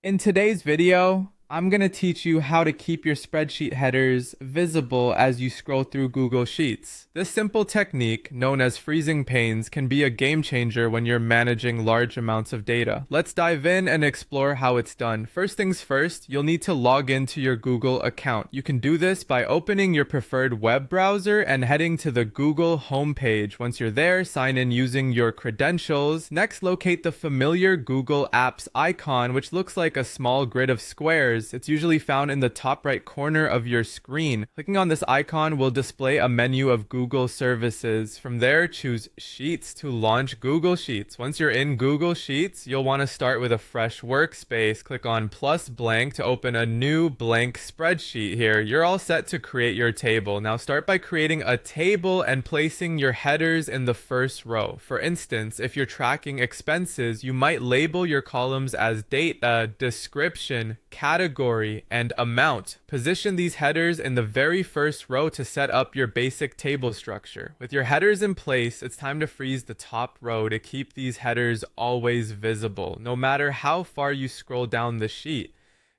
In today's video, I'm going to teach you how to keep your spreadsheet headers visible as you scroll through Google Sheets. This simple technique, known as freezing panes, can be a game changer when you're managing large amounts of data. Let's dive in and explore how it's done. First things first, you'll need to log into your Google account. You can do this by opening your preferred web browser and heading to the Google homepage. Once you're there, sign in using your credentials. Next, locate the familiar Google Apps icon, which looks like a small grid of squares. It's usually found in the top right corner of your screen. Clicking on this icon will display a menu of Google services. From there, choose Sheets to launch Google Sheets. Once you're in Google Sheets, you'll want to start with a fresh workspace. Click on plus blank to open a new blank spreadsheet here. You're all set to create your table. Now start by creating a table and placing your headers in the first row. For instance, if you're tracking expenses, you might label your columns as date, description, category, and amount. Position these headers in the very first row to set up your basic table structure. With your headers in place, it's time to freeze the top row to keep these headers always visible, no matter how far you scroll down the sheet.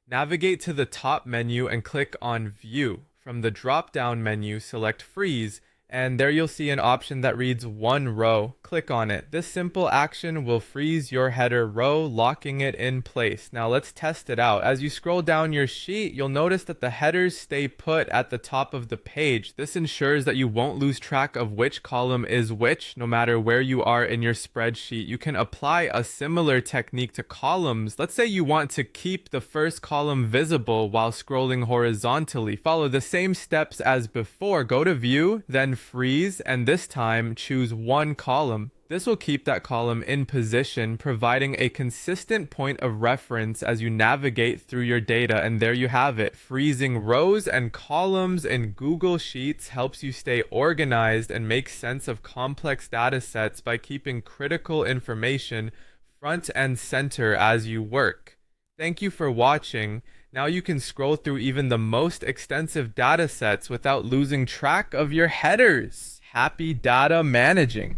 Navigate to the top menu and click on View. From the drop-down menu, select Freeze, and there you'll see an option that reads one row. Click on it. This simple action will freeze your header row, locking it in place. Now let's test it out. As you scroll down your sheet, you'll notice that the headers stay put at the top of the page. This ensures that you won't lose track of which column is which, no matter where you are in your spreadsheet. You can apply a similar technique to columns. Let's say you want to keep the first column visible while scrolling horizontally. Follow the same steps as before. Go to View, then Freeze, and this time choose one column. This will keep that column in position, providing a consistent point of reference as you navigate through your data. And there you have it. Freezing rows and columns in Google Sheets helps you stay organized and make sense of complex data sets by keeping critical information front and center as you work. Thank you for watching. Now you can scroll through even the most extensive data sets without losing track of your headers. Happy data managing!